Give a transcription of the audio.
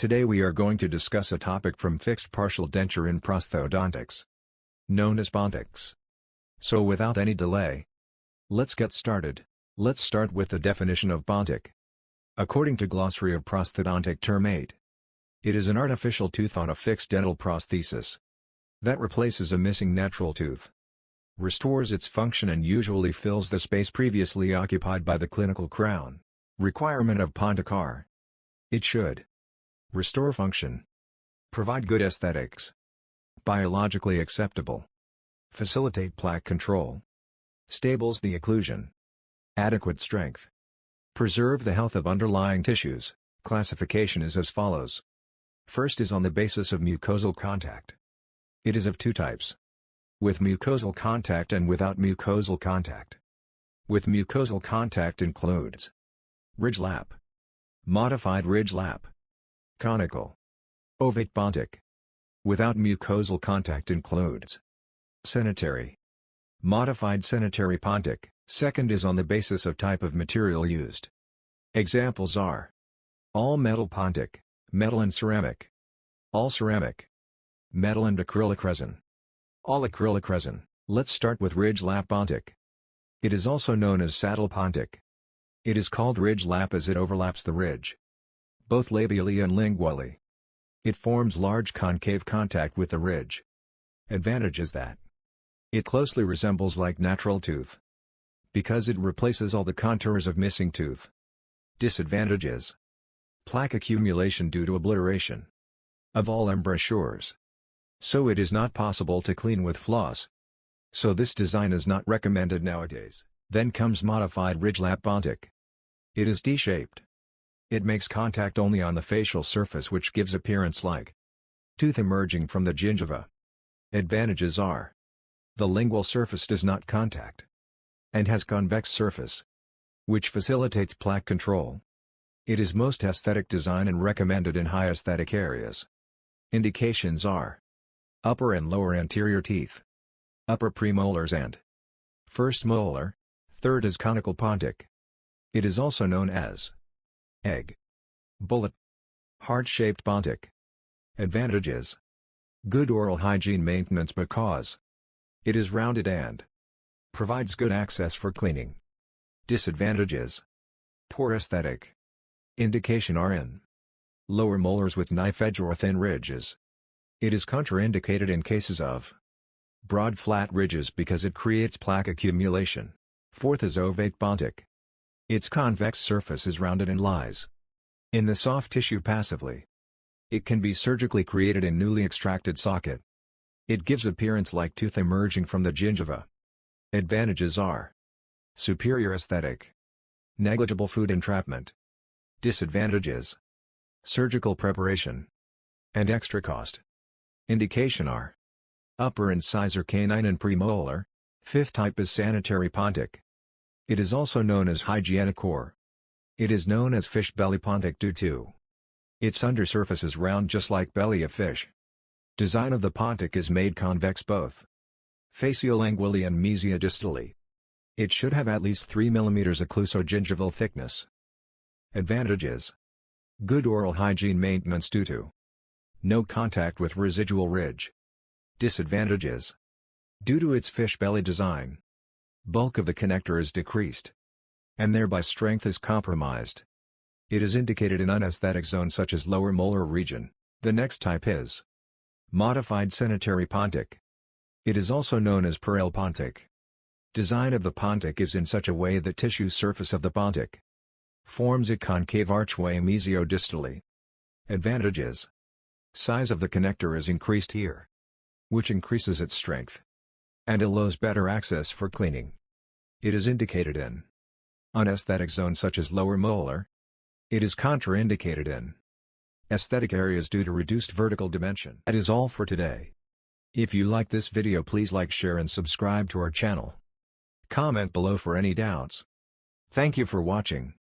Today we are going to discuss a topic from fixed partial denture in prosthodontics, known as Pontics. So without any delay, let's get started. Let's start with the definition of Pontic. According to Glossary of Prosthodontic Term 8, it is an artificial tooth on a fixed dental prosthesis that replaces a missing natural tooth, restores its function and usually fills the space previously occupied by the clinical crown. Requirement of Pontic are: it should restore function, provide good aesthetics, biologically acceptable, facilitate plaque control, stables the occlusion, adequate strength, preserve the health of underlying tissues. Classification is as follows. First is on the basis of mucosal contact. It is of two types: with mucosal contact and without mucosal contact. With mucosal contact includes ridge lap, modified ridge lap, conical, ovate Pontic. Without mucosal contact includes sanitary, modified sanitary Pontic. Second is on the basis of type of material used. Examples are all metal Pontic, metal and ceramic, all ceramic, metal and acrylic resin, all acrylic resin. Let's start with ridge lap Pontic. It is also known as saddle Pontic. It is called ridge lap as it overlaps the ridge, both labially and lingually. It forms large concave contact with the ridge. Advantage is that it closely resembles like natural tooth, because it replaces all the contours of missing tooth. Disadvantage is plaque accumulation due to obliteration of all embouchures, so it is not possible to clean with floss. So this design is not recommended nowadays. Then comes modified ridge lap Pontic. It is D-shaped. It makes contact only on the facial surface, which gives appearance like tooth emerging from the gingiva. Advantages are: the lingual surface does not contact and has convex surface, which facilitates plaque control. It is most aesthetic design and recommended in high aesthetic areas. Indications are upper and lower anterior teeth, upper premolars and first molar. Third is conical Pontic. It is also known as egg, bullet, heart-shaped Pontic. Advantages: good oral hygiene maintenance because it is rounded and provides good access for cleaning. Disadvantages: poor aesthetic. Indication are in lower molars with knife edge or thin ridges. It is contraindicated in cases of broad flat ridges because it creates plaque accumulation. Fourth is ovate Pontic. Its convex surface is rounded and lies in the soft tissue passively. It can be surgically created in newly extracted socket. It gives appearance like tooth emerging from the gingiva. Advantages are superior aesthetic, negligible food entrapment. Disadvantages: surgical preparation and extra cost. Indication are upper incisor canine and premolar. Fifth type is sanitary Pontic. It is also known as hygienic or it is known as fish belly Pontic due to its undersurface is round just like belly of fish. Design of the Pontic is made convex both faciolingually and mesiodistally. It should have at least 3 mm occlusogingival thickness. Advantages: good oral hygiene maintenance due to no contact with residual ridge. Disadvantages: due to its fish belly design, bulk of the connector is decreased, and thereby strength is compromised. It is indicated in unaesthetic zones such as lower molar region. The next type is modified sanitary Pontic. It is also known as Pearl Pontic. Design of the Pontic is in such a way that tissue surface of the Pontic forms a concave archway mesiodistally. Advantages: size of the connector is increased here, which increases its strength and allows better access for cleaning. It is indicated in unaesthetic zones such as lower molar. It is contraindicated in aesthetic areas due to reduced vertical dimension. That is all for today. If you like this video, please like, share and subscribe to our channel. Comment below for any doubts. Thank you for watching.